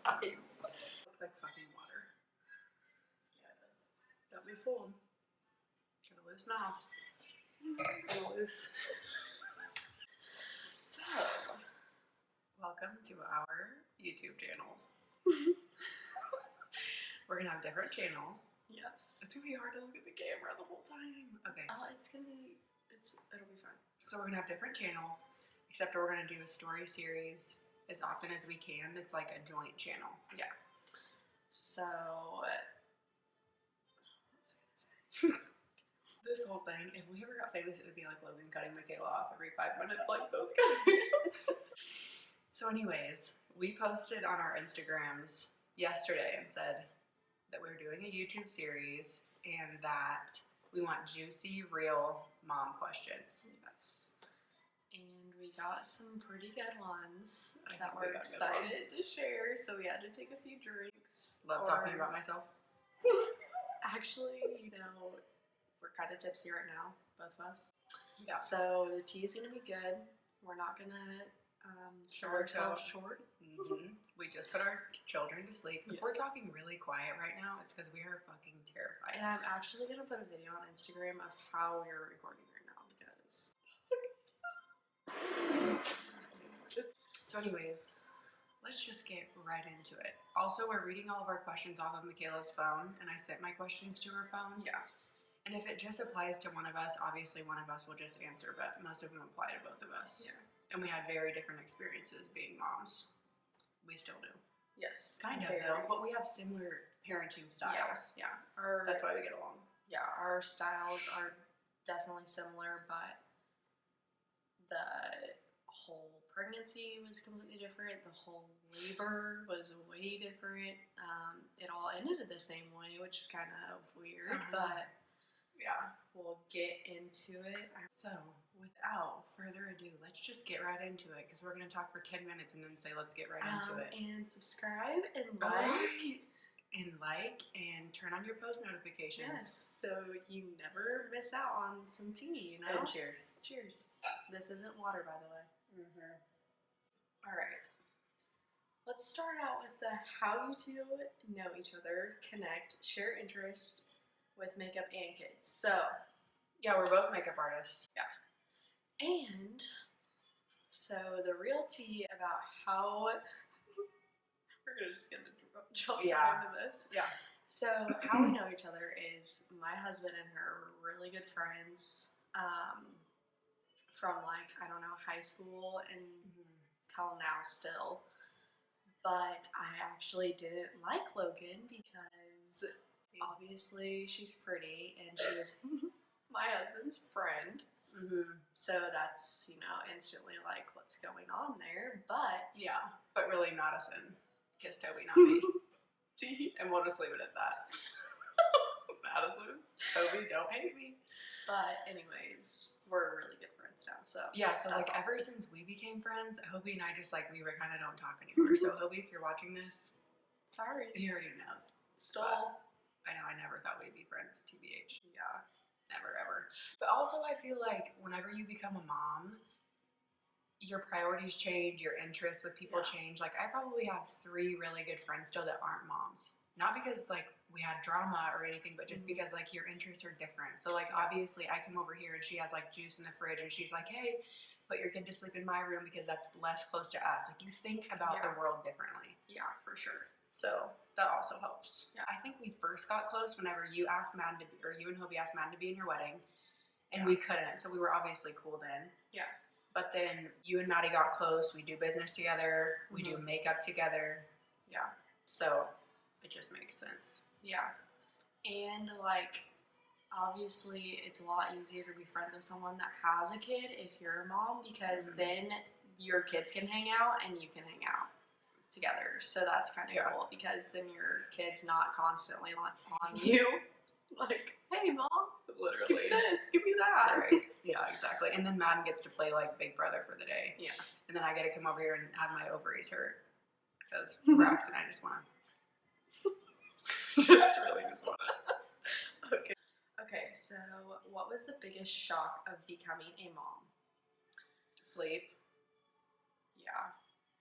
time. Looks like fucking water. Yeah, it does. Don't be fooled. Got a loose mouth. Got a loose. So, welcome to our YouTube channels. We're gonna have different channels. Yes. It's gonna be hard to look at the camera the whole time. Okay. It'll be fun. So we're gonna have different channels, except we're gonna do a story series as often as we can. It's like a joint channel. Yeah. So, what was I gonna say? This whole thing, if we ever got famous, it would be like Logan cutting Michaela off every 5 minutes, like those kind of videos. So anyways, we posted on our Instagrams yesterday and said that we were doing a YouTube series and that we want juicy, real mom questions. Yes. And we got some pretty good ones I that think we we're got good excited to share, so we had to take a few drinks. Love talking about myself. Actually, we're kind of tipsy right now, both of us. Yeah. So the tea is going to be good. We're not going to sell ourselves short. Mm-hmm. We just put our children to sleep. If we're Yes. talking really quiet right now, it's because we are fucking terrified. And I'm actually going to put a video on Instagram of how we're recording right now because... So anyways, let's just get right into it. Also, we're reading all of our questions off of Michaela's phone, and I sent my questions to her phone. Yeah. And if it just applies to one of us, obviously one of us will just answer, but most of them apply to both of us. Yeah. And we had very different experiences being moms. We still do. Yes. Kind of, though, but we have similar parenting styles. Yeah. That's why we get along. Yeah, our styles are definitely similar, but the whole pregnancy was completely different. The whole labor was way different. It all ended the same way, which is kind of weird, but yeah, we'll get into it. So, without further ado, let's just get right into it because we're going to talk for 10 minutes and then say let's get right into it. And subscribe and Like. And turn on your post notifications. Yes, so you never miss out on some tea, And cheers. Cheers. This isn't water, by the way. Mm-hmm. All right. Let's start out with the how you two know each other, connect, share interest with makeup and kids. So, Yeah, we're both makeup artists. and so the real tea about how we're just gonna jump right into this. Yeah. So how we know each other is my husband and her were really good friends from high school and till now still. But I actually didn't like Logan because obviously she's pretty and she was my husband's friend. Mm-hmm. So that's, instantly like what's going on there. But Yeah, but really Madison kissed Toby, not me. And we'll just leave it at that. Madison, Toby, don't hate me. But anyways, we're really good friends now. So Yeah, so that's like awesome. ever since we became friends, Hobie and I just like we kind of don't talk anymore. So Hobie, if you're watching this, Sorry. he already knows. Stole. I know I never thought we'd be friends, TBH. Yeah. Never ever. But also I feel like whenever you become a mom, your priorities change, your interests with people change. Like I probably have 3 really good friends still that aren't moms. Not because like we had drama or anything, but just because like your interests are different. So like obviously I come over here and she has like juice in the fridge and she's like, hey, put your kid to sleep in my room because that's less close to us. Like you think about the world differently. Yeah, for sure. So that also helps. Yeah. I think we first got close whenever you asked Madden or you and Hobie asked Madden to be in your wedding, and we couldn't. So we were obviously cool then. Yeah. But then you and Maddie got close. We do business together. We do makeup together. Yeah. So it just makes sense. Yeah. And like obviously it's a lot easier to be friends with someone that has a kid if you're a mom because then your kids can hang out and you can hang out together. So that's kind of cool because then your kid's not constantly like on you. Like, hey mom, Literally. give me this, give me that. Right. Yeah, exactly. And then Madden gets to play like Big Brother for the day. Yeah. And then I get to come over here and have my ovaries hurt because Braxton, I just want to. just want to. Okay. Okay, so what was the biggest shock of becoming a mom? Sleep. Yeah.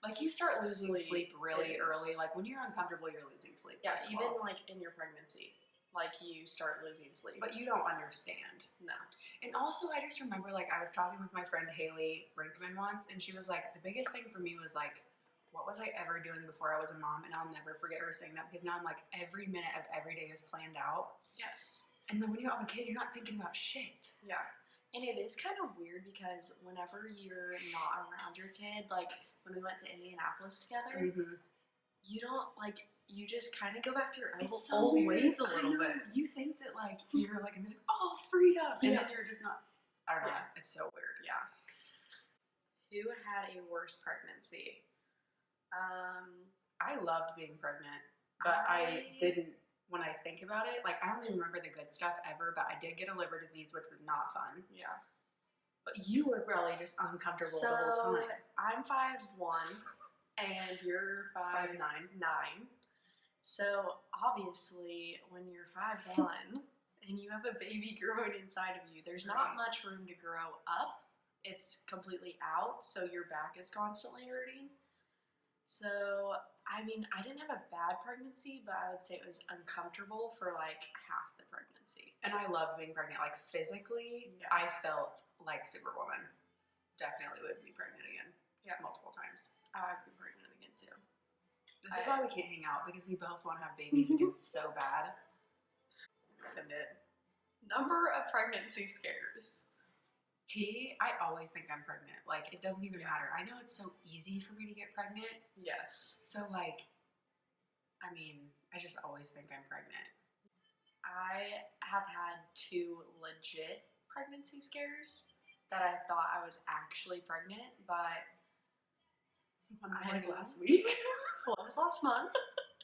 Like you start losing sleep really is- early. Like when you're uncomfortable, you're losing sleep. Yeah, first of even all. like in your pregnancy, like you start losing sleep. But you don't understand. No. And also, I just remember, like, I was talking with my friend Haley Brinkman once, and she was like, the biggest thing for me was, like, what was I ever doing before I was a mom? And I'll never forget her saying that because now I'm like, every minute of every day is planned out. Yes. And then when you have a kid, you're not thinking about shit. Yeah. And it is kind of weird because whenever you're not around your kid, like when we went to Indianapolis together, you don't like, you just kind of go back to your It's old so ways a weird. I little know. bit. You think that, like, you're like, gonna be like, oh, freedom. And Yeah. then you're just not. I don't know. Yeah. It's so weird. Yeah. Who had a worse pregnancy? I loved being pregnant, but I didn't, when I think about it, like, I only remember the good stuff ever, but I did get a liver disease, which was not fun. Yeah. But you were really just uncomfortable the whole time. I'm 5'1", and you're 5'9". So obviously, when you're 5'1" and you have a baby growing inside of you, there's not Right. much room to grow up. It's completely out, so your back is constantly hurting. So, I mean, I didn't have a bad pregnancy, but I would say it was uncomfortable for like half the pregnancy. And I loved being pregnant. Like, physically, Yeah. I felt like Superwoman. Definitely would be pregnant again. Yeah. Multiple times. I'd be pregnant again too. This is why we can't hang out, because we both want to have babies again so bad. Send it. Number of pregnancy scares. I always think I'm pregnant. Like, it doesn't even Yeah. matter. I know it's so easy for me to get pregnant. Yes. So, like, I mean, I just always think I'm pregnant. I have had 2 legit pregnancy scares that I thought I was actually pregnant, but One was I like know. last week. one was last month,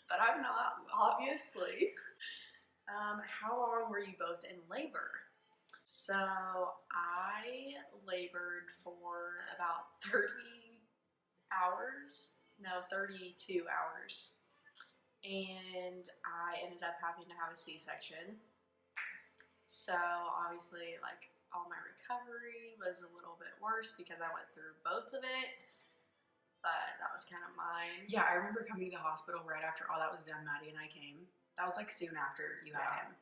but I'm not, obviously. How long were you both in labor? So I labored for about 32 hours. And I ended up having to have a C-section. So obviously, like, all my recovery was a little bit worse because I went through both of it. But that was kind of mine. Yeah, I remember coming to the hospital right after all that was done. Maddie and I came. That was like soon after you had Yeah. him.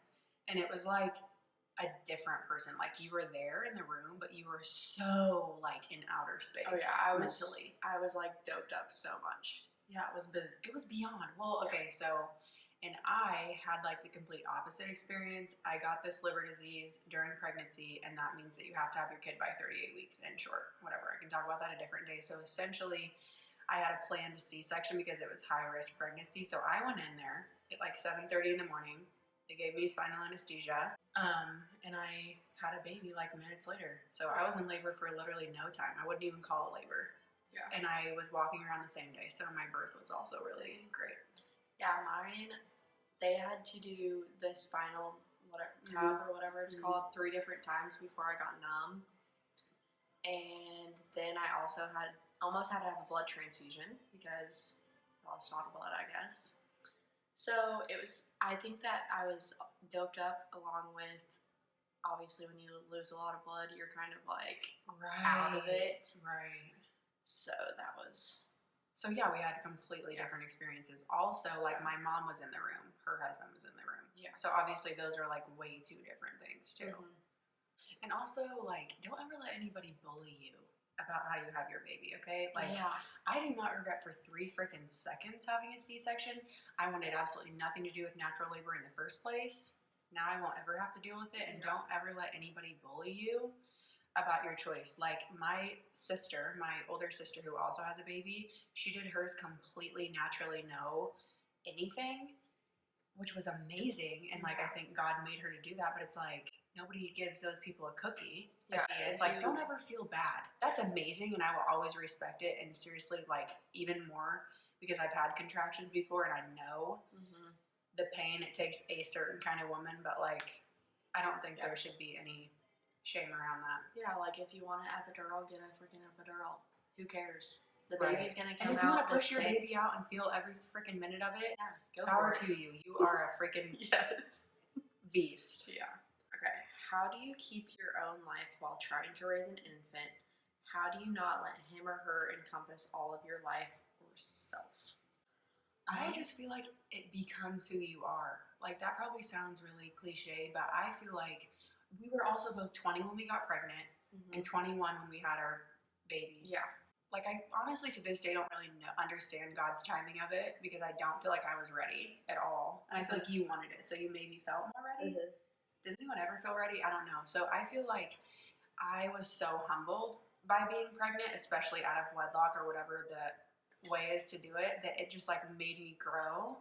And it was like a different person. Like, you were there in the room, but you were so like in outer space. Oh yeah, I was mentally. I was like doped up so much. Yeah, it was beyond. Well, okay, so, and I had like the complete opposite experience. I got this liver disease during pregnancy, and that means that you have to have your kid by 38 weeks in short. Whatever, I can talk about that a different day. So essentially, I had a planned C-section because it was high risk pregnancy. So I went in there at like 7:30 in the morning. They gave me spinal anesthesia, and I had a baby like minutes later. So I was in labor for literally no time. I wouldn't even call it labor. Yeah. And I was walking around the same day, so my birth was also really great. Yeah, mine, they had to do the spinal tap or whatever it's called 3 different times before I got numb. And then I also almost had to have a blood transfusion because I lost a lot of blood, I guess. So I think that I was doped up along with, obviously when you lose a lot of blood, you're kind of like out of it. Right. So that was. So yeah, we had completely different experiences. Also, like my mom was in the room, her husband was in the room. Yeah. So obviously those are like way 2 different things too. Mhm. And also, like, don't ever let anybody bully you about how you have your baby, okay? Like, Yeah. I do not regret for 3 freaking seconds having a C-section. I wanted absolutely nothing to do with natural labor in the first place. Now I won't ever have to deal with it. And don't ever let anybody bully you about your choice. Like, my sister, my older sister who also has a baby, she did hers completely naturally, no anything, which was amazing. And like, I think God made her to do that, but it's like, nobody gives those people a cookie at the end. Like, don't ever feel bad. That's amazing, and I will always respect it. And seriously, like, even more because I've had contractions before, and I know the pain it takes a certain kind of woman. But like, I don't think there should be any shame around that. Yeah, like if you want an epidural, get a freaking epidural. Who cares? The Right. baby's gonna And come if you want out to push the your same. baby out and feel every freaking minute of it, Yeah, go power for it. to you. You are a freaking Yes. beast. Yeah. Okay. How do you keep your own life while trying to raise an infant? How do you not let him or her encompass all of your life yourself. I just feel like it becomes who you are. Like, that probably sounds really cliche, but I feel like we were also both 20 when we got pregnant and 21 when we had our babies. Yeah. Like, I honestly to this day don't really understand God's timing of it because I don't feel like I was ready at all. And I feel like you wanted it, so you maybe felt more ready. Does anyone ever feel ready? I don't know. So I feel like I was so humbled by being pregnant, especially out of wedlock or whatever the way is to do it, that it just like made me grow.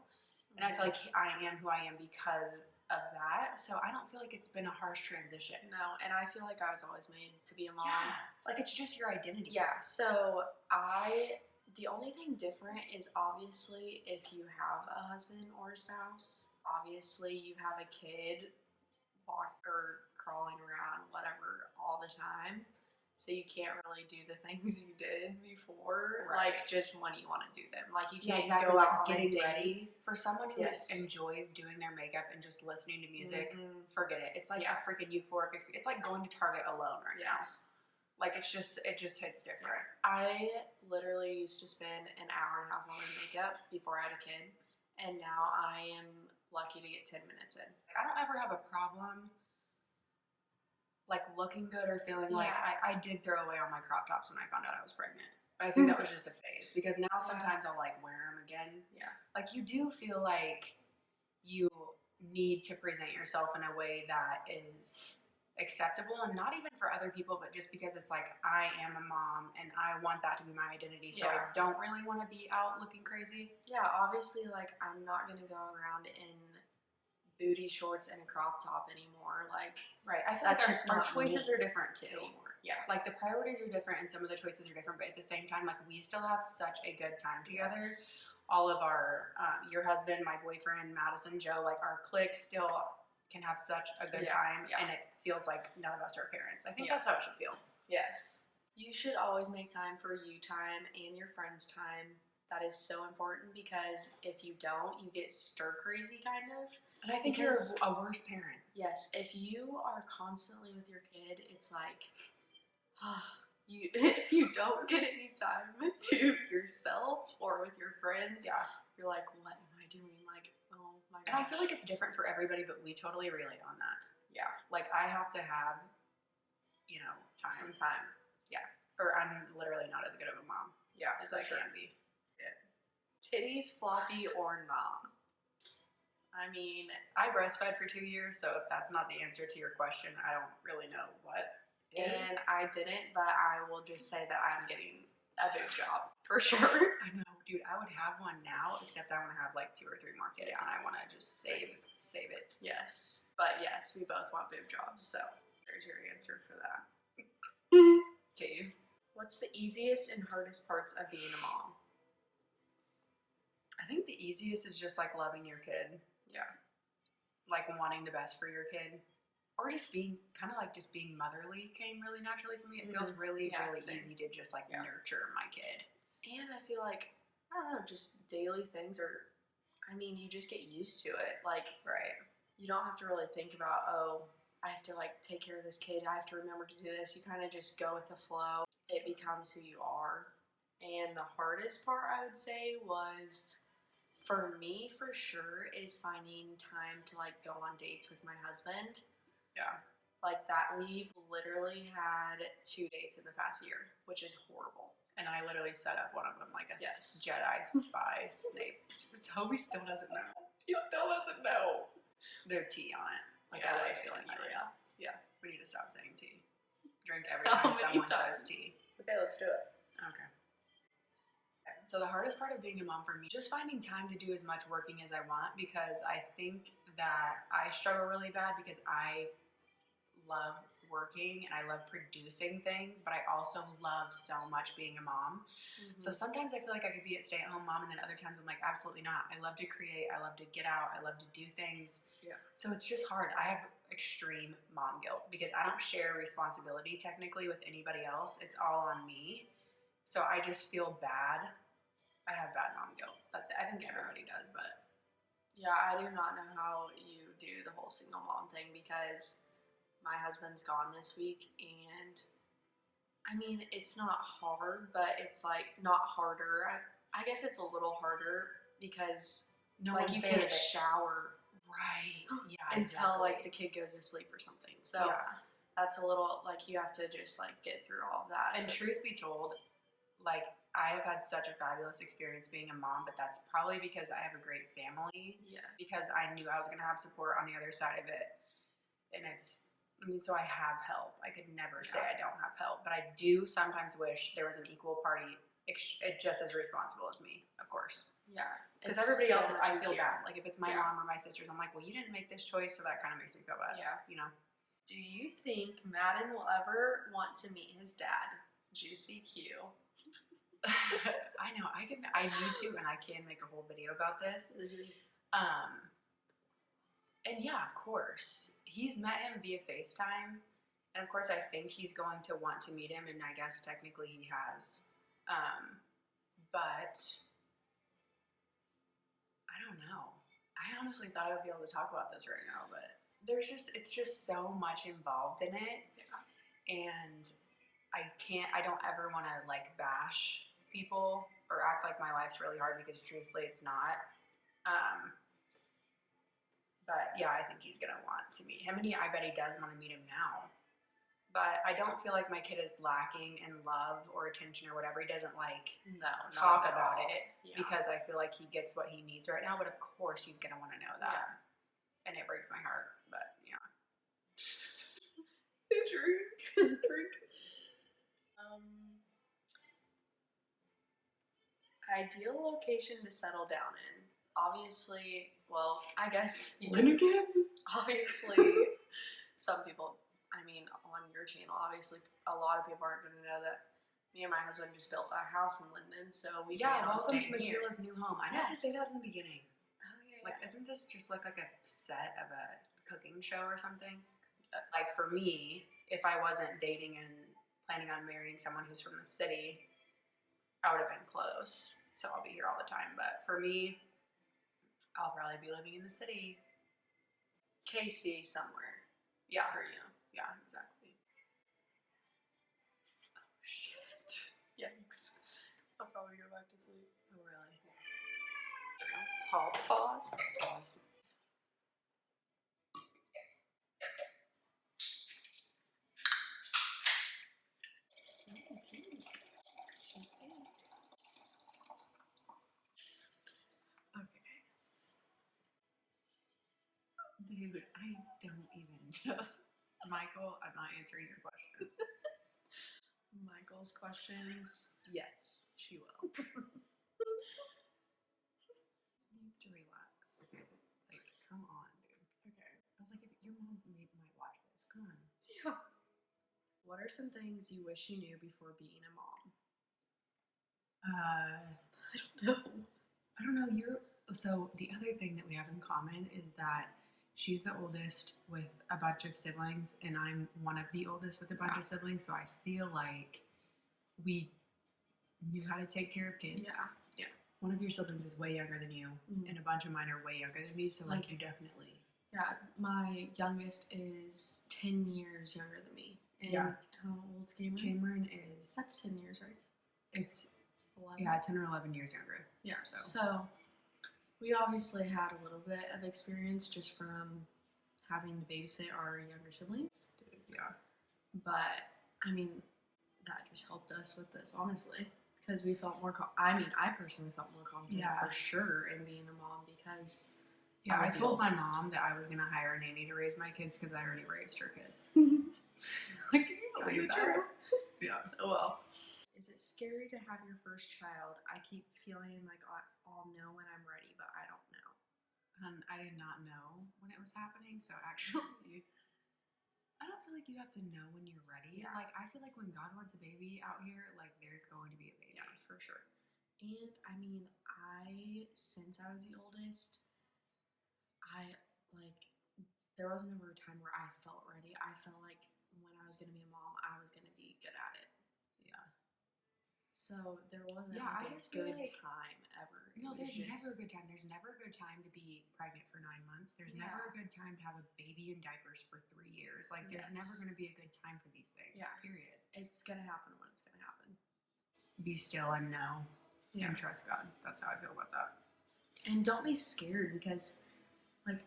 And I feel like I am who I am because of that. So I don't feel like it's been a harsh transition. No, and I feel like I was always made to be a mom. Yeah. Like, it's just your identity. Yeah, so the only thing different is obviously if you have a husband or a spouse, obviously you have a kid or crawling around, whatever, all the time. So you can't really do the things you did before, Right. like just when you want to do them. Like you Yeah, can't exactly. go Like out on a getting date. ready for someone who Yes. enjoys doing their makeup and just listening to music. Mhm. Forget it. It's like Yeah. a freaking euphoric experience. It's like going to Target alone right now. Yes. Like, it just hits different. I literally used to spend an hour and a half on my makeup before I had a kid, and now I am lucky to get 10 minutes in. I don't ever have a problem like looking good or feeling like Yeah. I did throw away all my crop tops when I found out I was pregnant. But I think that was just a phase because now sometimes I'll like wear them again. Yeah. Like, you do feel like you need to present yourself in a way that is acceptable, and not even for other people, but just because it's like, I am a mom and I want that to be my identity. So Yeah. I don't really want to be out looking crazy. Yeah, obviously, like, I'm not gonna go around in booty shorts and a crop top anymore. Like, Right. I feel That's like just our not choices me are different too. anymore. Yeah. Like, the priorities are different and some of the choices are different, but at the same time, like, we still have such a good time together. Yes. All of our, your husband, my boyfriend, Madison, Joe, like, our clique still can have such a good time, and it feels like none of us are parents. I think that's how it should feel. Yes. You should always make time for you time and your friends' time. That is so important because if you don't, you get stir crazy kind of. And I think Because- you're a worse parent. Yes, if you are constantly with your kid, it's like, if you don't get any time to yourself or with your friends, Yeah. you're like, what am I doing? Like, oh my gosh. And I feel like it's different for everybody, but we totally relate on that. Yeah. Like, I have to have, time. Some time. Or I'm literally not as good of a mom Yeah, as for I sure. can be. Titties floppy or not? I mean, I breastfed for 2 years, so if that's not the answer to your question, I don't really know what is. and I didn't, but I will just say that I'm getting a boob job for sure. I know, dude, I would have one now, except I want to have like 2 or 3 more kids, Yeah. and I want to just save it. Yes, but yes, we both want boob jobs, so there's your answer for that. To you. What's the easiest and hardest parts of being a mom? I think the easiest is just like loving your kid. Yeah. Like wanting the best for your kid. Or just being just being motherly came really naturally for me. It feels really, Yeah, really same. easy to just like nurture my kid. And I feel like, I don't know, just daily things you just get used to it. Like, Right. you don't have to really think about, oh, I have to like take care of this kid, I have to remember to do this. You kind of just go with the flow. It becomes who you are. And the hardest part, I would say, was for me for sure is finding time to like go on dates with my husband. Yeah. Like that, we've literally had 2 dates in the past year, which is horrible. And I literally set up one of them like a Yes. Jedi spy Snape. So he still doesn't know. He still doesn't know. There's tea on it. Like, I always feel like you would. Yeah. We need to stop saying tea. Drink every How time many someone says times? tea. Okay, let's do it. Okay. So the hardest part of being a mom for me, just finding time to do as much working as I want, because I think that I struggle really bad because I love working and I love producing things, but I also love so much being a mom. So sometimes I feel like I could be a stay-at-home mom, and then other times I'm like, absolutely not. I love to create. I love to get out. I love to do things. Yeah. So it's just hard. I have extreme mom guilt because I don't share responsibility technically with anybody else. It's all on me. So I just feel bad. I have bad mom guilt. That's it. I think everybody does, but Yeah, I do not know how you do the whole single mom thing because my husband's gone this week, and I mean, it's not hard, but it's like not harder. I guess it's a little harder because No like one's you there can't to- shower Right. Yeah. until like exactly. the kid goes to sleep or something. So Yeah. that's a little like you have to just like get through all of that. And So- truth be told, like I have had such a fabulous experience being a mom, but that's probably because I have a great family. yeah, Because I knew I was going to have support on the other side of it. And so I have help. I could never say I don't have help, but I do sometimes wish there was an equal party just as responsible as me, of course. yeah. Because It's everybody so else, much I feel easier. bad. Like if it's my Yeah. mom or my sisters, I'm like, well, you didn't make this choice, so that kind of makes me feel bad. Yeah. You know? Do you think Madden will ever want to meet his dad? Juicy Q. I know. I need to, and I can make a whole video about this. And yeah, of course. He's met him via FaceTime. And of course, I think he's going to want to meet him, and I guess technically he has. But I don't know. I honestly thought I would be able to talk about this right now, but it's just so much involved in it. Yeah. And I don't ever want to like bash people or act like my life's really hard because truthfully it's not. But yeah, I think he's gonna want to meet him, and I bet he does want to meet him now. But I don't feel like my kid is lacking in love or attention or whatever. He doesn't like No, talk not at about all. it Yeah. because I feel like he gets what he needs right now. But of course, he's gonna want to know that, and it breaks my heart. But yeah. Drink. Ideal location to settle down in. Obviously, well, I guess you can, Kansas. obviously some people, I mean, on your channel, obviously a lot of people aren't going to know that me and my husband just built a house in Linden, so we Yeah, plan on welcome to staying here. Michaela's new home. I meant to say Yes. that in the beginning. Oh, yeah, Like, yeah. isn't this just like a set of a cooking show or something? Like for me, if I wasn't dating and planning on marrying someone who's from the city, I would have been close. So I'll be here all the time. But for me, I'll probably be living in the city. KC somewhere Yeah, for you. yeah, exactly. Shit. Yikes. I'll probably go back to sleep. Oh, really? Halt. Pause. Pause. Okay. Dude, I don't even just. Michael, I'm not answering your questions. Michael's questions. Yes, she will. Needs to relax. Like, come on, dude. Okay. I was like, if your mom might watch this. Come on. Yeah. What are some things you wish you knew before being a mom? No. I don't know. So the other thing that we have in common is that she's the oldest with a bunch of siblings, and I'm one of the oldest with a bunch of siblings. So I feel like we knew how to take care of kids. Yeah. One of your siblings is way younger than you, Mhm. and a bunch of mine are way younger than me. So like Like- you definitely. Yeah, my youngest is 10 years younger than me. And Yeah. how old's Cameron? Cameron is That's 10 years, right? it's 11. 10 or 11 years younger. Yeah. So. So we obviously had a little bit of experience just from having to babysit our younger siblings. Dude, yeah. But I mean, that just helped us with this, honestly, because we felt more. I personally felt more confident Yeah. for sure in being a mom because Yeah, I was the told my oldest. mom that I was gonna hire a nanny to raise my kids because I already raised her kids. Like, can you believe that? True. Yeah. Oh well. Is it scary to have your first child? I keep feeling like I'll know when I'm ready, but I don't know. And I did not know when it was happening, so actually, I don't feel like you have to know when you're ready. Yeah. Like, I feel like when God wants a baby out here, like, there's going to be a baby. Yeah, for sure. And I mean, since I was the oldest, there wasn't ever a time where I felt ready. I felt like when I was gonna be a mom, I was gonna be good at it. Yeah. So there wasn't Yeah, I like a just feel good like- time ever. It No, was there's never a just- good time. There's never a good time to be pregnant for 9 months. There's Yeah. never a good time to have a baby in diapers for 3 years. Like, there's Yes. never going to be a good time for these things. Yeah. Period. It's gonna happen when it's gonna happen. Be still and know. Yeah. and trust God. That's how I feel about that. And don't be scared because, like,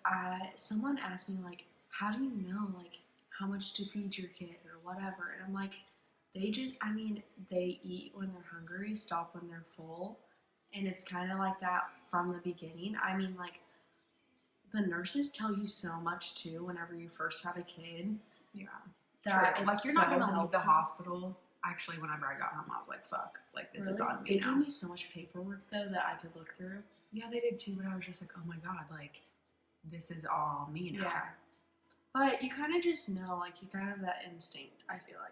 someone asked me, like, how do you know, like, how much to feed your kid or whatever? And I'm like, they eat when they're hungry, stop when they're full. And it's kind of like that from the beginning. I mean, like, the nurses tell you so much too whenever you first have a kid. Yeah. That True. it's Like, you're not so going to leave the helpful. hospital. Actually, whenever I got home, I was like, fuck. Like, this is Really? on me They now. gave me so much paperwork though that I could look through. Yeah, they did too, but I was just like, oh my God, like, this is all me now. Yeah. But you kind of just know, like, you kind of have that instinct, I feel like.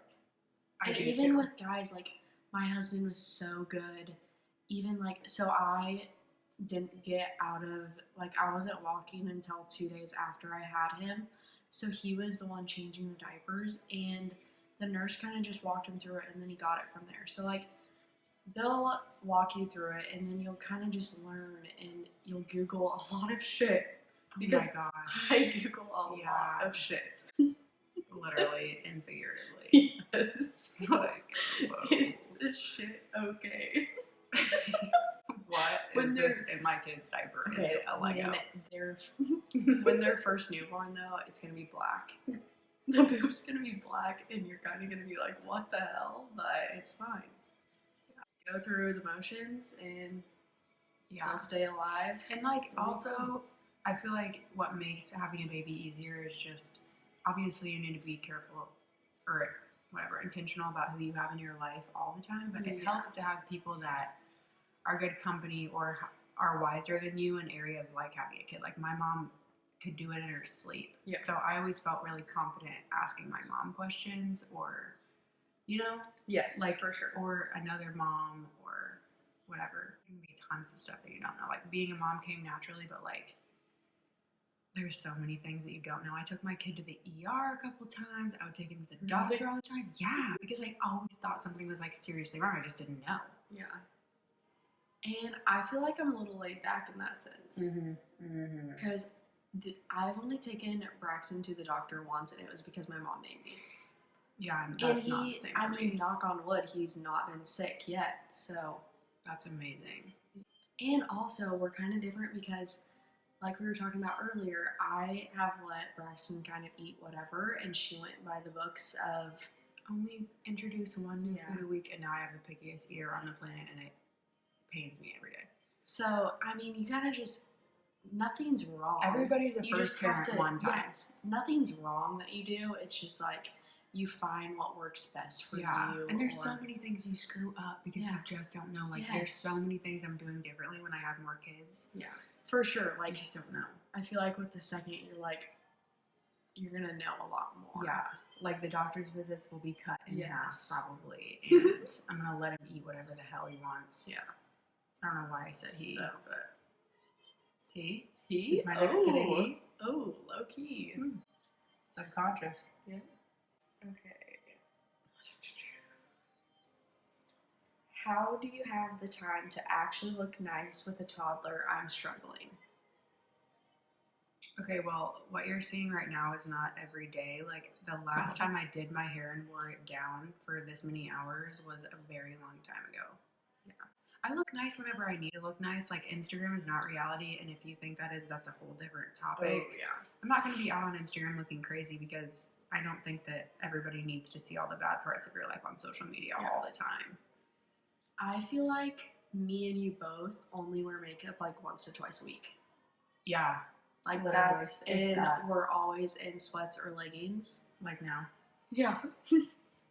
And even with guys, like, my husband was so good. Even, like, so I didn't get out of, like, I wasn't walking until 2 days after I had him. So he was the one changing the diapers, and the nurse kind of just walked him through it, and then he got it from there. So, like, they'll walk you through it, and then you'll kind of just learn, and you'll Google a lot of shit. Because oh my gosh. I Google a lot of shit. Literally and figuratively. Yes. Like, whoa. Is this shit okay? What When is this in my kid's diaper? Is it a Lego? When they're first newborn, though, it's gonna be black. The boob's gonna be black, and you're kind of gonna be like, "What the hell?" But it's fine. Go through the motions, and they'll stay alive. And like, also, I feel like what makes having a baby easier is just obviously you need to be careful or whatever, intentional about who you have in your life all the time. But it helps to have people that are good company or are wiser than you in areas like having a kid. Like, my mom could do it in her sleep. Yeah. So I always felt really confident asking my mom questions, or, you know? Yes, like, for sure. Or another mom or whatever. There can be tons of stuff that you don't know. Like, being a mom came naturally, but like, there's so many things that you don't know. I took my kid to the ER a couple times. I would take him to the doctor all the time. Yeah, because I always thought something was like seriously wrong. I just didn't know. Yeah. And I feel like I'm a little laid back in that sense. Because I've only taken Braxton to the doctor once, and it was because my mom made me. Yeah, and that's not the same for me. Knock on wood, he's not been sick yet, so. That's amazing. And also, we're kind of different because, like we were talking about earlier, I have let Braxton kind of eat whatever, and she went by the books of only introduce one new food a week, and now I have the pickiest eater on the planet, and it pains me every day. So, I mean, you kind of just, nothing's wrong. Everybody's a first parent one time. Yes, nothing's wrong that you do. It's just like you find what works best for you. And there's so many things you screw up because you just don't know. Like, there's so many things I'm doing differently when I have more kids. Yeah, for sure. Like, I just don't know. I feel like with the second, you're gonna know a lot more. Yeah. Like, the doctor's visits will be cut in half probably, and I'm gonna let him eat whatever the hell he wants. Yeah. I don't know why I said he, but he? He? Is my next kid a he? Oh, low key. Subconscious. Yeah. Okay. How do you have the time to actually look nice with a toddler? I'm struggling. Okay, well, what you're seeing right now is not every day. Like, the last time I did my hair and wore it down for this many hours was a very long time ago. Yeah. I look nice whenever I need to look nice. Like, Instagram is not reality, and if you think that is, that's a whole different topic. Oh, yeah. I'm not going to be out on Instagram looking crazy because I don't think that everybody needs to see all the bad parts of your life on social media all the time. I feel like me and you both only wear makeup like once or twice a week. Yeah. Like, that's in, we're always in sweats or leggings. Like now. Yeah.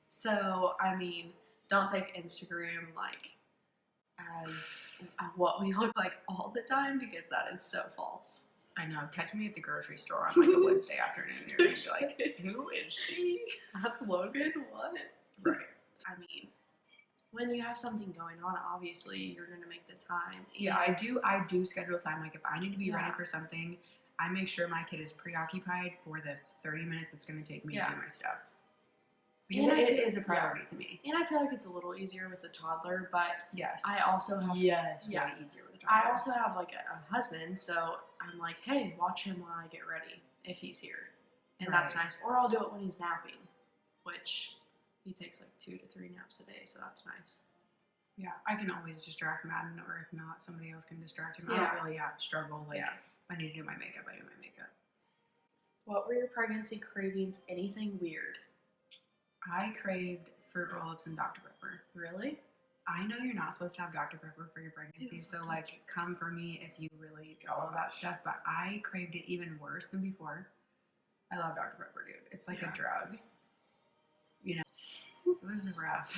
So, I mean, don't take Instagram, like, as what we look like all the time, because that is so false. I know. Catch me at the grocery store on, like, a Wednesday afternoon, and you're going to be like, who is she? That's Logan? What? Right. I mean, when you have something going on, obviously, you're going to make the time. Yeah, I do schedule time. Like, if I need to be ready for something, I make sure my kid is preoccupied for the 30 minutes it's going to take me to do my stuff. Because it is a priority to me. And I feel like it's a little easier with a toddler, but yes, I also have way easier with a toddler. I also have like a husband, so I'm like, hey, watch him while I get ready if he's here, and that's nice. Or I'll do it when he's napping, which he takes like 2 to 3 naps a day, so that's nice. Yeah, I can always distract Madden, or if not, somebody else can distract him. I Yeah. don't really have struggle. Like, Yeah. if I need to do my makeup, I do my makeup. What were your pregnancy cravings? Anything weird? I craved Fruit Roll-Ups and Dr. Pepper. Really? I know you're not supposed to have Dr. Pepper for your pregnancy, so fucking like, cares? come for me if you really follow that stuff. But I craved it even worse than before. I love Dr. Pepper, dude. It's like Yeah. a drug. You know, it was rough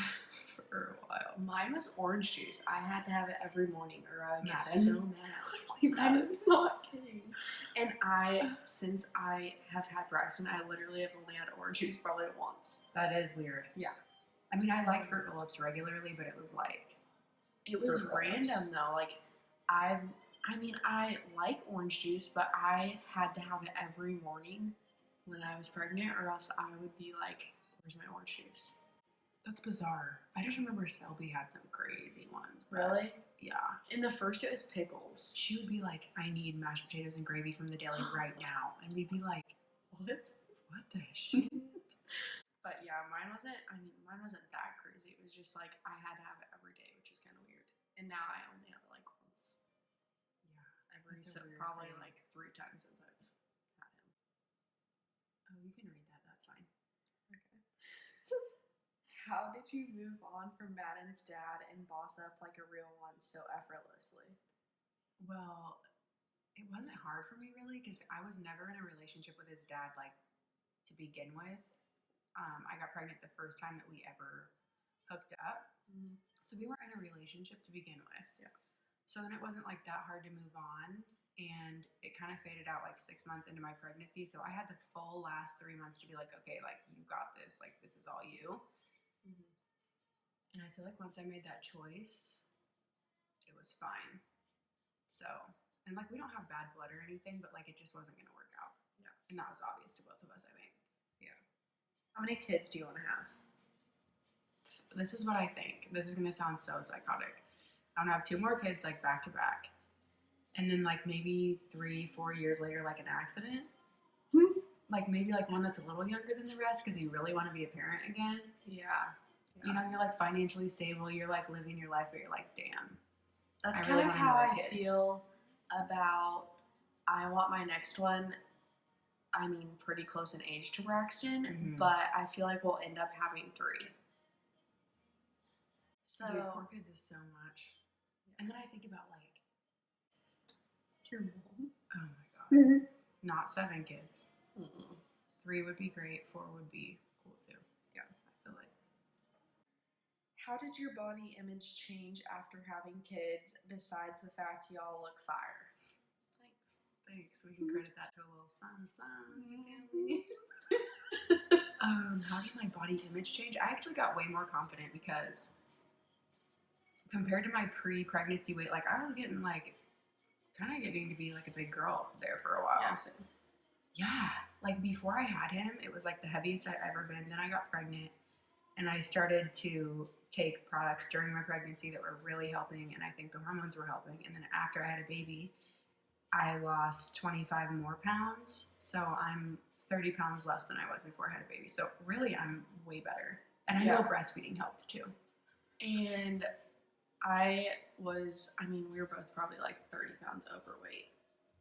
for a while. Mine was orange juice. I had to have it every morning or I would get Madden? so mad. I'm not kidding. And since I have had Braxton, I literally have only had orange juice probably once. That is weird. Yeah. I mean, I So- like Fruit Roll-Ups regularly, but it was like, It was Fruit Roll-Ups. random though. Like I like orange juice, but I had to have it every morning when I was pregnant, or else I would be like, "Where's my orange juice?" that's bizarre. I just remember Selby had some crazy ones. but Really? Yeah. In the first, it was pickles. She would be like, I need mashed potatoes and gravy from the deli right now. And we'd be like, what? What the shit? But yeah, mine wasn't that crazy. It was just like I had to have it every day, which is kind of weird. And now I only have it like once Yeah. every, That's a so weird probably thing. like 3 times since I've had him. Oh, you can read that. That's fine. Okay. How did you move on from Madden's dad and boss up like a real one so effortlessly? Well, it wasn't hard for me really because I was never in a relationship with his dad, like to begin with. I got pregnant the first time that we ever hooked up. So we weren't in a relationship to begin with. Yeah. So then it wasn't like that hard to move on. And it kind of faded out like 6 months into my pregnancy. So I had the full last 3 months to be like, okay, like you got this. Like this is all you. And I feel like once I made that choice, it was fine. So, and like we don't have bad blood or anything, but like it just wasn't going to work out. Yeah. And that was obvious to both of us, I think. How many kids do you want to have? This is what I think. This is going to sound so psychotic. I'm going to have 2 more kids like back to back. And then like maybe 3-4 years later, like an accident. Like maybe like one that's a little younger than the rest because you really want to be a parent again. Yeah. You know, you're like financially stable, you're like living your life, but you're like, damn. That's I kind really of want how another I kid. feel about. I want my next one. I mean, pretty close in age to Braxton, Mhm. but I feel like we'll end up having 3. So Dude, 4 kids is so much. And then I think about like, your mom. oh my god, not 7 kids. Mm-mm. 3 would be great. 4 would be cool too. Yeah. I feel like. How did your body image change after having kids? Besides the fact y'all look fire. Thanks. We can credit that to a little sun. Mm-hmm. How did my body image change? I actually got way more confident because compared to my pre-pregnancy weight, like I was getting like kind of getting to be like a big girl there for a while. Yeah, same. Yeah. Like before I had him, it was like the heaviest I'd ever been. Then I got pregnant and I started to take products during my pregnancy that were really helping. And I think the hormones were helping. And then after I had a baby, I lost 25 more pounds. So I'm 30 pounds less than I was before I had a baby. So really, I'm way better. And I know Yeah. breastfeeding helped too. And we were both probably like 30 pounds overweight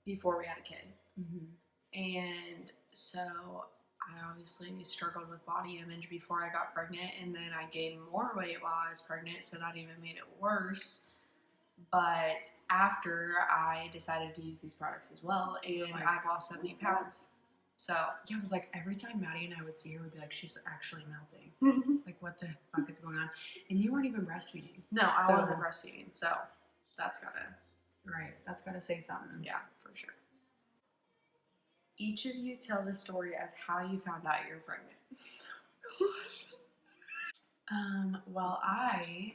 before we had a kid. Mm-hmm. And so I obviously struggled with body image before I got pregnant, and then I gained more weight while I was pregnant, so that even made it worse. But after, I decided to use these products as well, and Like- I've lost 70 pounds. So Yeah, it was like every time Maddie and I would see her, we'd be like, she's actually melting. Like, what the fuck is going on? And you weren't even breastfeeding. no, I So- wasn't breastfeeding, so that's gotta, Right. That's got to say something. yeah, for sure. Each of you tell the story of how you found out you were pregnant. Well, I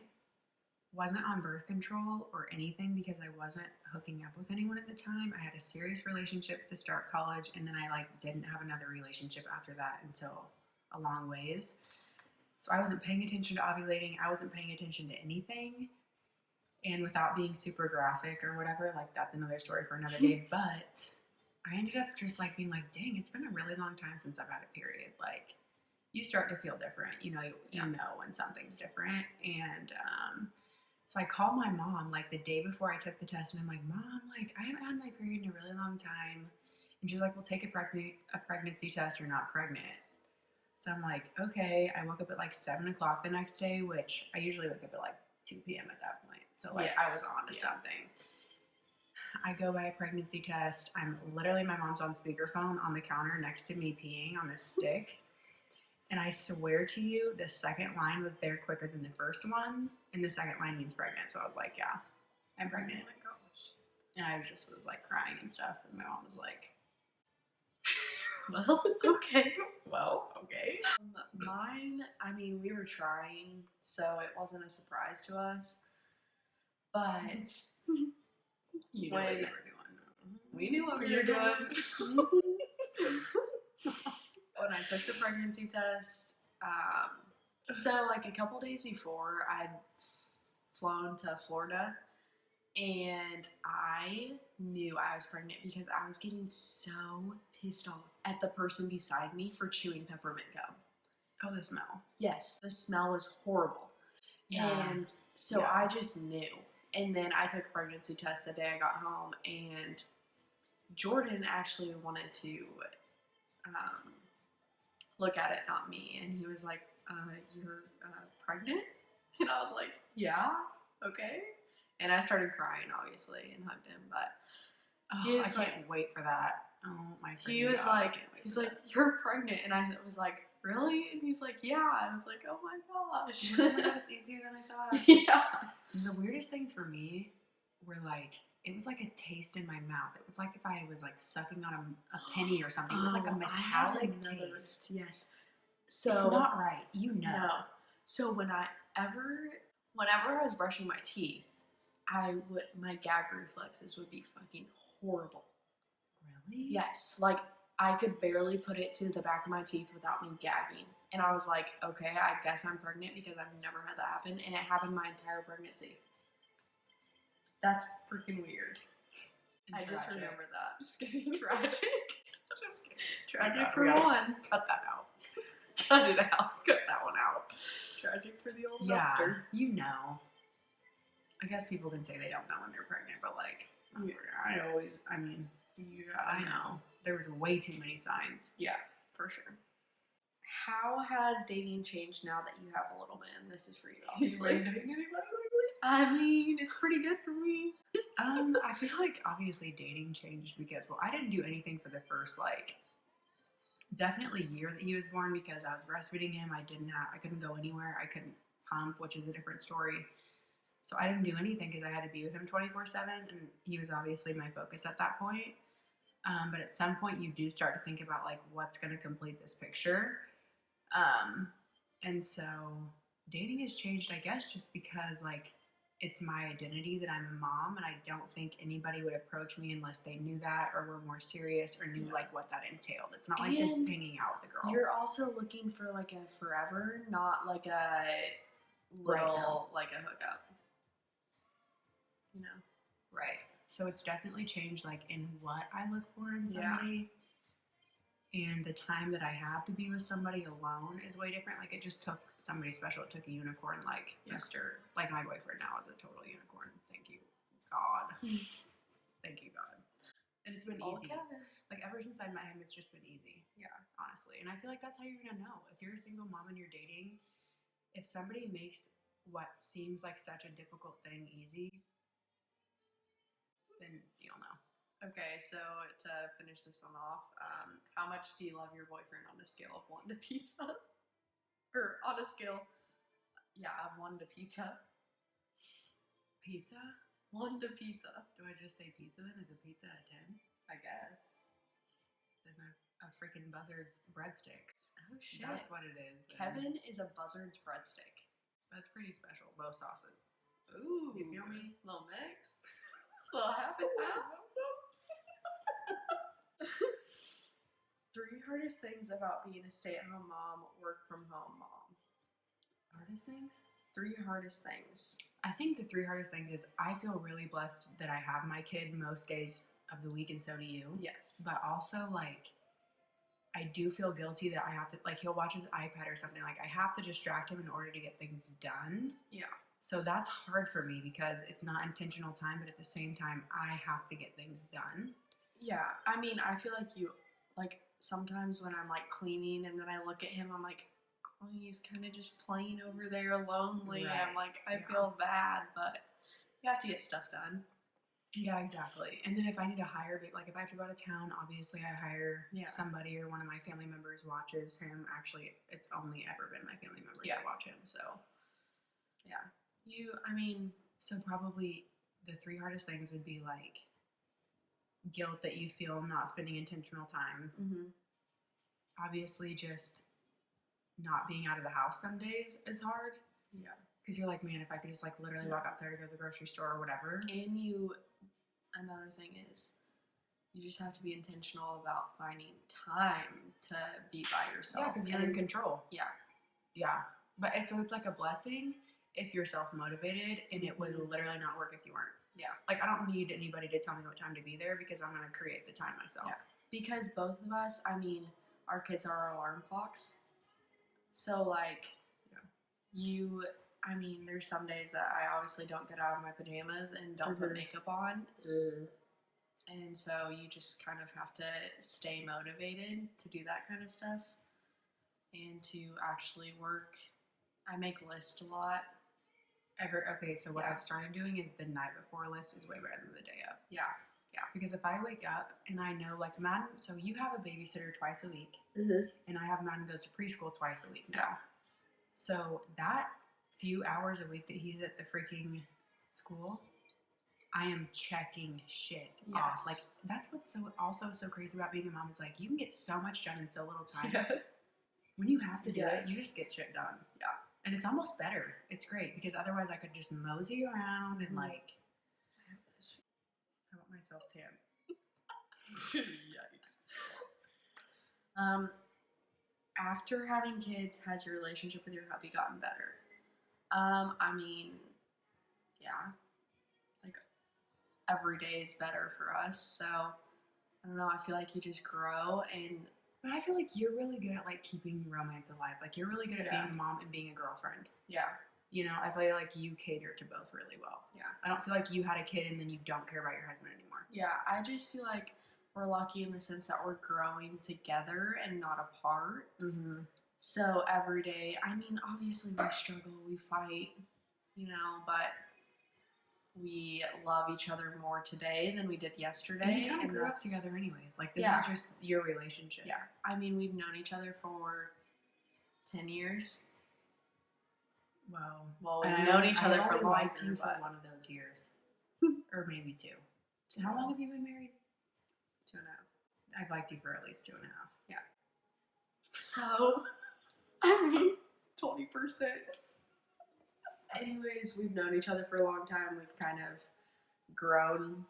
wasn't on birth control or anything because I wasn't hooking up with anyone at the time. I had a serious relationship to start college, and then I like didn't have another relationship after that until a long ways. So I wasn't paying attention to ovulating. I wasn't paying attention to anything. And without being super graphic or whatever, like that's another story for another day. But I ended up just like being like, dang, it's been a really long time since I've had a period. Like you start to feel different, you know Yeah. know when something's different. And So I call my mom like the day before I took the test, and I'm like, Mom, like I haven't had my period in a really long time. And she's like, well, take a pregnancy test. You're not pregnant. So I'm like, okay. I woke up at like 7 o'clock the next day, which I usually wake up at like 2 p.m. at that point. So like I was on to something. I go buy a pregnancy test. I'm literally, my mom's on speakerphone on the counter next to me peeing on this stick. And I swear to you, the second line was there quicker than the first one. And the second line means pregnant. So I was like, yeah, I'm pregnant. Oh my gosh. And I just was like crying and stuff. And my mom was like, well, okay. Well, okay. Mine, I mean, we were trying, so it wasn't a surprise to us. But You knew what you were doing. We knew what we were doing. When I took the pregnancy test, so like a couple days before, I'd flown to Florida, and I knew I was pregnant because I was getting so pissed off at the person beside me for chewing peppermint gum. Oh, the smell. Yes, the smell was horrible. Yeah. And so I just knew. And then I took a pregnancy test the day I got home, and Jordan actually wanted to look at it, not me. And he was like, you're pregnant? And I was like, yeah, okay. And I started crying, obviously, and hugged him. But I can't wait for that. Oh my god. He was like, you're pregnant. And I was like, really? And he's like, yeah. And I was like, oh my gosh. Oh my god, it's easier than I thought. Yeah. The weirdest things for me were like, it was like a taste in my mouth. it was like if I was like sucking on a penny or something. It was like a metallic taste. Yes. So it's not right. You know. No. So whenever I was brushing my teeth, my gag reflexes would be fucking horrible. Really? Yes. Like I could barely put it to the back of my teeth without me gagging. And I was like, okay, I guess I'm pregnant because I've never had that happen. And it happened my entire pregnancy. That's freaking weird. I just remember that. Just kidding. Tragic. Just kidding. Tragic for one. Cut that out. Cut it out. Cut that one out. Tragic for the old Yeah, Webster. you know. I guess people can say they don't know when they're pregnant, but like, I know. There was way too many signs. Yeah, for sure. How has dating changed now that you have a little man? This is for you, obviously. dating anybody lately? I mean, it's pretty good for me. I feel like obviously dating changed because, well, I didn't do anything for the first like definitely year that he was born because I was breastfeeding him. I couldn't go anywhere. I couldn't pump, which is a different story. So I didn't do anything because I had to be with him 24/7, and he was obviously my focus at that point. But at some point, you do start to think about like what's going to complete this picture. And so dating has changed, I guess, just because like it's my identity that I'm a mom, and I don't think anybody would approach me unless they knew that or were more serious or knew like what that entailed. It's not like just hanging out with a girl. You're also looking for like a forever, not like a little like a hookup. You know? Right. So it's definitely changed like in what I look for in somebody. And the time that I have to be with somebody alone is way different. Like it just took somebody special. It took a unicorn like Mr. Like my boyfriend now is a total unicorn. Thank you, God. Thank you, God. And it's been easy. Kevin. Like ever since I met him, it's just been easy. Yeah, honestly. And I feel like that's how you're gonna know. If you're a single mom and you're dating, if somebody makes what seems like such a difficult thing easy, then you'll know. Okay, so to finish this one off, how much do you love your boyfriend on a scale of 1 to pizza? Or on a scale, of 1 to pizza. Pizza? 1 to pizza. Do I just say pizza then? Is a pizza a 10? I guess. Then a freaking Buzzard's breadsticks. Oh shit. That's what it is. Then. Kevin is a Buzzard's breadstick. That's pretty special. Both sauces. Ooh. You feel me? Little mix. Little half and half. 3 hardest things about being a stay-at-home mom, work-from-home mom. Hardest things? 3 hardest things. I think the 3 hardest things is I feel really blessed that I have my kid most days of the week, and so do you. Yes. But also, like, I do feel guilty that I have to, like, he'll watch his iPad or something. Like, I have to distract him in order to get things done. Yeah. So that's hard for me because it's not intentional time, but at the same time, I have to get things done. Yeah, I mean, I feel like like sometimes when I'm like cleaning and then I look at him, I'm like, oh, he's kind of just playing over there lonely. Right, I'm like, I yeah. feel bad, but you have to get stuff done. Yeah, exactly. And then if I need to hire, like if I have to go out of town, obviously I hire Yeah. somebody or one of my family members watches him. Actually, it's only ever been my family members Yeah. that watch him. So, Yeah. I mean, so probably the three hardest things would be like guilt that you feel not spending intentional time. Obviously, just not being out of the house some days is hard. Yeah. Because you're like, man, if I could just like literally walk outside or go to the grocery store or whatever. And another thing is, you just have to be intentional about finding time to be by yourself. Yeah, because you're in control. Yeah. Yeah. But so it's like a blessing if you're self-motivated, and it would literally not work if you weren't. Yeah. Like, I don't need anybody to tell me what time to be there because I'm going to create the time myself. Yeah. Because both of us, I mean, our kids are our alarm clocks. So, like, I mean, there's some days that I obviously don't get out of my pajamas and don't put makeup on. And so you just kind of have to stay motivated to do that kind of stuff and to actually work. I make lists a lot. Okay, so what I've started doing is the night before list is way better than the day of. Yeah. Because if I wake up and I know, like, Madden, so you have a babysitter twice a week, and I have Madden goes to preschool twice a week now. Yeah. So that few hours a week that he's at the freaking school, I am checking shit off. Like, that's what's also so crazy about being a mom is, like, you can get so much done in so little time. When you have to do it, you just get shit done. Yeah. And it's almost better. It's great because otherwise I could just mosey around and like, I want myself tan. Yikes. After having kids, has your relationship with your hubby gotten better? I mean, yeah. Like, every day is better for us. So, I don't know. I feel like you just grow and... But I feel like you're really good at like keeping romance alive. Like you're really good at being a mom and being a girlfriend. Yeah. You know, I feel like you cater to both really well. Yeah. I don't feel like you had a kid and then you don't care about your husband anymore. Yeah, I just feel like we're lucky in the sense that we're growing together and not apart. So every day, I mean, obviously we struggle, we fight, you know, but we love each other more today than we did yesterday. And you kind of grew up together anyways. Like, this is just your relationship. Yeah. I mean, we've known each other for 10 years. Wow. Well, we've known each other for longer. I liked you for one of those years. Or maybe two. How long have you been married? 2.5. I've liked you for at least 2.5. Yeah. So, I mean, 20%. Anyways, we've known each other for a long time. We've kind of grown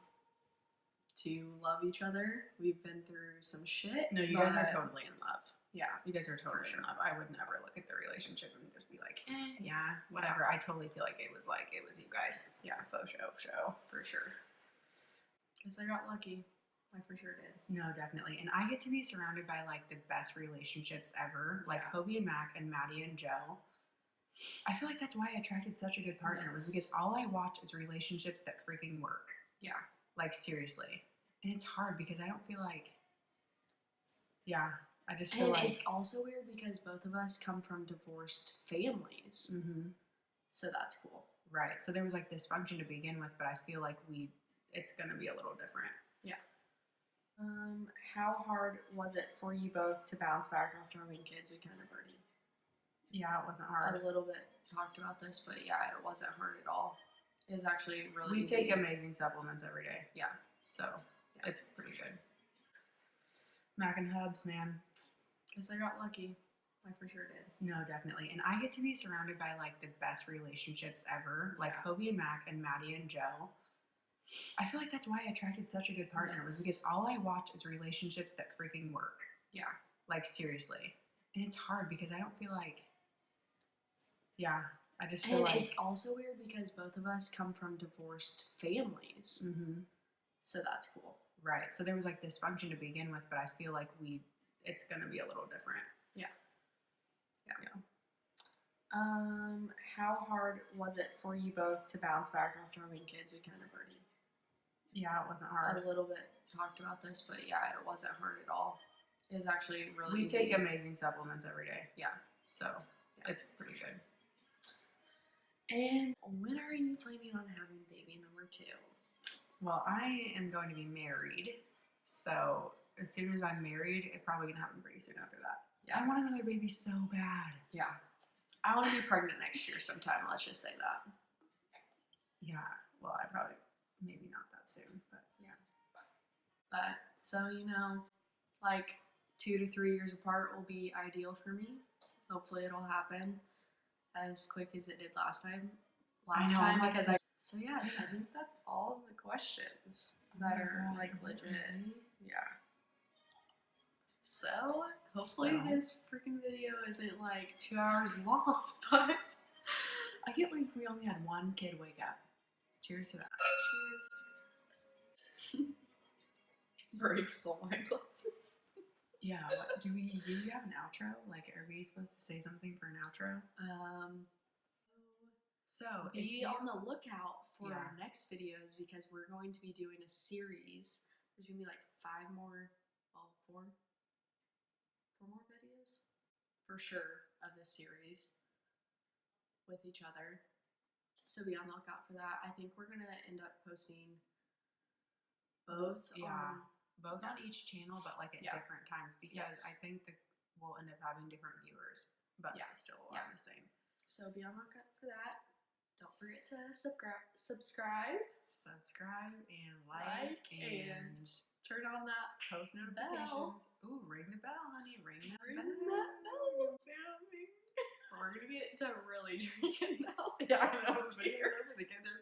to love each other. We've been through some shit. No, you guys are totally in love. Yeah. You guys are totally in love. I would never look at the relationship and just be like, yeah, whatever. I totally feel like it was you guys. Yeah. Faux show. For sure. Guess I got lucky. I for sure did. No, definitely. And I get to be surrounded by like the best relationships ever. Like Hobie and Mac and Maddie and Joe. I feel like that's why I attracted such a good partner, was because all I watch is relationships that freaking work. Yeah. Like, seriously. And it's hard because I don't feel like, I just feel like. And it's also weird because both of us come from divorced families. So that's cool. Right. So there was like dysfunction to begin with, but I feel like it's going to be a little different. Yeah. How hard was it for you both to bounce back after having kids? We kind of already. Yeah, it wasn't hard. A little bit talked about this, but yeah, it wasn't hard at all. It was actually really easy. We take amazing supplements every day. Yeah. So, it's pretty good. Mac and Hubs, man. Guess I got lucky. I for sure did. No, definitely. And I get to be surrounded by like the best relationships ever. Like Hobie and Mac and Maddie and Joe. I feel like that's why I attracted such a good partner, was because all I watch is relationships that freaking work. Yeah. Like, seriously. And it's hard because I don't feel like, I just feel like. And it's also weird because both of us come from divorced families. So that's cool. Right. So there was like dysfunction to begin with, but I feel like it's going to be a little different. Yeah. How hard was it for you both to bounce back after having kids? We kind of already Yeah, it wasn't hard. a little bit talked about this, but yeah, it wasn't hard at all. It was actually really We easy. take amazing supplements every day. Yeah. So it's pretty good. And when are you planning on having baby number 2? Well, I am going to be married. So as soon as I'm married, it's probably gonna happen pretty soon after that. Yeah. I want another baby so bad. Yeah. I want to be pregnant next year sometime. Let's just say that. Yeah. Well, I probably maybe not that soon, but Yeah. But so like 2 to 3 years apart will be ideal for me. Hopefully it'll happen as quick as it did last time. I know, I'm like, because so yeah, I think that's all of the questions that are like legit. Yeah. So hopefully So- this freaking video isn't like 2 hours long, but I can't believe we only had one kid wake up. Cheers to that. cheers. Breaks all my glasses. Yeah. What, do we have an outro? Like, are we supposed to say something for an outro? So Be on the lookout for our Yeah. next videos because we're going to be doing a series. There's gonna be like 4 more videos for sure of this series with each other. So be on the lookout for that. I think we're gonna end up posting both on both on each channel, but like at Yeah. different times because Yes. I think that we'll end up having different viewers, but Yeah. they still are Yeah. the same. So be on the lookout for that. Don't forget to subscribe, And like and turn on that post bell. notifications. Ooh, ring the bell, honey. Ring that Ring bell. that bell, family. We're gonna get to really drinking now. Yeah, I know. Cheers. Because there's